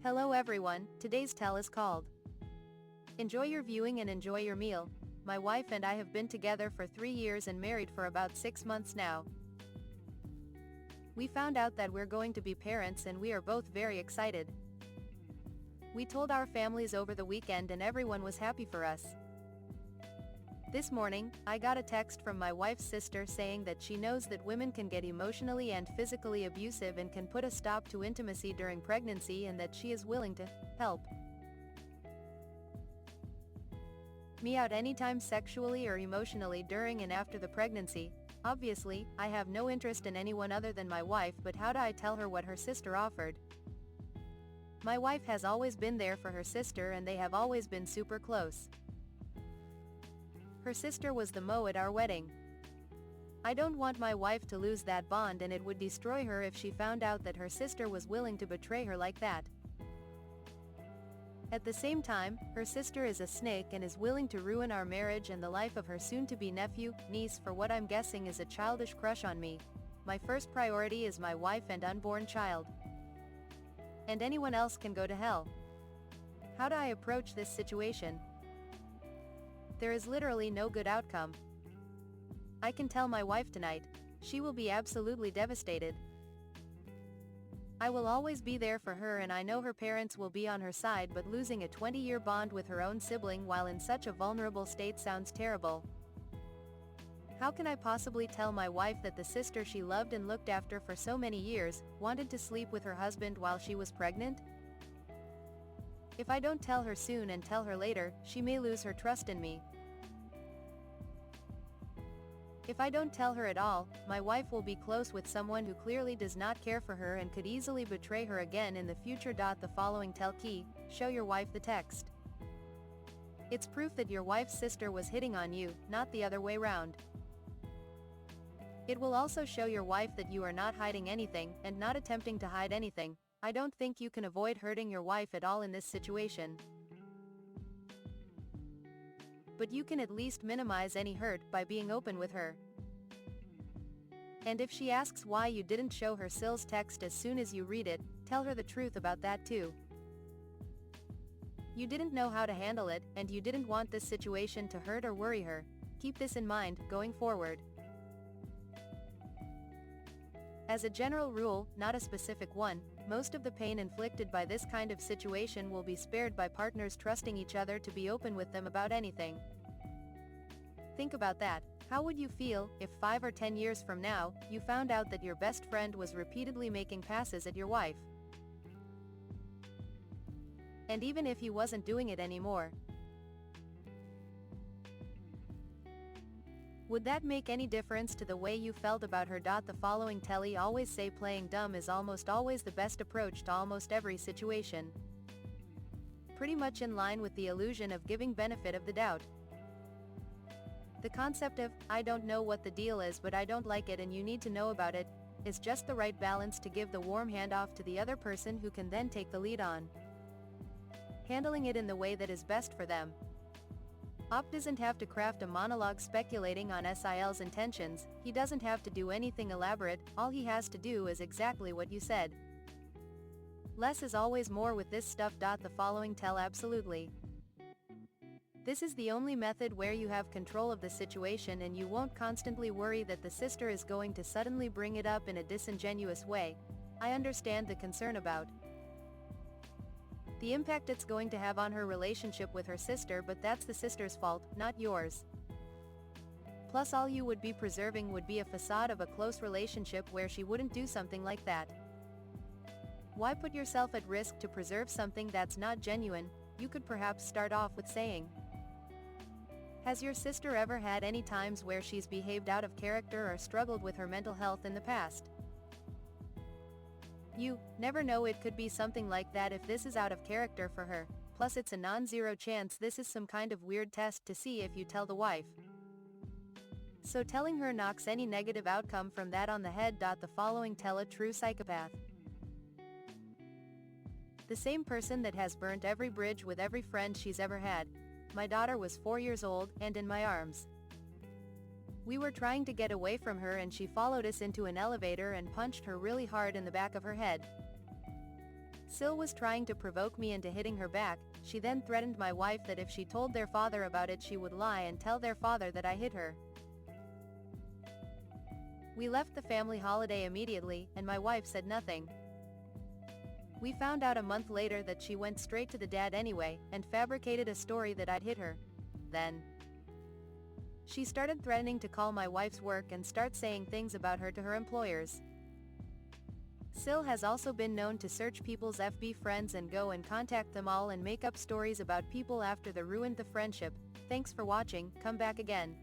Hello everyone, today's tale is called Enjoy Your Viewing and Enjoy Your Meal. My wife and I have been together for 3 years and married for about 6 months now. We found out that we're going to be parents and we are both very excited. We told our families over the weekend and everyone was happy for us. This morning, I got a text from my wife's sister saying that she knows that women can get emotionally and physically abusive and can put a stop to intimacy during pregnancy and that she is willing to help me out anytime sexually or emotionally during and after the pregnancy. Obviously, I have no interest in anyone other than my wife, but how do I tell her what her sister offered? My wife has always been there for her sister and they have always been super close. Her sister was the mo at our wedding. I don't want my wife to lose that bond and it would destroy her if she found out that her sister was willing to betray her like that. At the same time, her sister is a snake and is willing to ruin our marriage and the life of her soon-to-be nephew, niece for what I'm guessing is a childish crush on me. My first priority is my wife and unborn child. And anyone else can go to hell. How do I approach this situation? There is literally no good outcome. I can tell my wife tonight. She will be absolutely devastated. I will always be there for her and I know her parents will be on her side, but losing a 20-year bond with her own sibling while in such a vulnerable state sounds terrible. How can I possibly tell my wife that the sister she loved and looked after for so many years, wanted to sleep with her husband while she was pregnant? If I don't tell her soon and tell her later, she may lose her trust in me. If I don't tell her at all, my wife will be close with someone who clearly does not care for her and could easily betray her again in the future. The following tell key, show your wife the text. It's proof that your wife's sister was hitting on you, not the other way round. It will also show your wife that you are not hiding anything, and not attempting to hide anything. I don't think you can avoid hurting your wife at all in this situation. But you can at least minimize any hurt by being open with her. And if she asks why you didn't show her Sill's text as soon as you read it, tell her the truth about that too. You didn't know how to handle it, and you didn't want this situation to hurt or worry her. Keep this in mind, going forward. As a general rule, not a specific one, most of the pain inflicted by this kind of situation will be spared by partners trusting each other to be open with them about anything. Think about that. How would you feel if 5 or 10 years from now, you found out that your best friend was repeatedly making passes at your wife? And even if he wasn't doing it anymore, would that make any difference to the way you felt about her? The following telly always say playing dumb is almost always the best approach to almost every situation. Pretty much in line with the illusion of giving benefit of the doubt. The concept of, I don't know what the deal is but I don't like it and you need to know about it, is just the right balance to give the warm handoff to the other person who can then take the lead on handling it in the way that is best for them. Op doesn't have to craft a monologue speculating on Sil's intentions, he doesn't have to do anything elaborate, all he has to do is exactly what you said. Less is always more with this stuff. The following tell absolutely. This is the only method where you have control of the situation and you won't constantly worry that the sister is going to suddenly bring it up in a disingenuous way. I understand the concern about the impact it's going to have on her relationship with her sister, but that's the sister's fault, not yours. Plus all you would be preserving would be a facade of a close relationship where she wouldn't do something like that. Why put yourself at risk to preserve something that's not genuine? You could perhaps start off with saying, has your sister ever had any times where she's behaved out of character or struggled with her mental health in the past? You never know, it could be something like that if this is out of character for her, plus it's a non-zero chance this is some kind of weird test to see if you tell the wife. So telling her knocks any negative outcome from that on the head. The following tell a true psychopath. The same person that has burnt every bridge with every friend she's ever had. My daughter was 4 years old and in my arms. We were trying to get away from her and she followed us into an elevator and punched her really hard in the back of her head. Sil was trying to provoke me into hitting her back. She then threatened my wife that if she told their father about it she would lie and tell their father that I hit her. We left the family holiday immediately, and my wife said nothing. We found out a month later that she went straight to the dad anyway, and fabricated a story that I'd hit her. Then she started threatening to call my wife's work and start saying things about her to her employers. Sil has also been known to search people's FB friends and go and contact them all and make up stories about people after they ruined the friendship. Thanks for watching, come back again.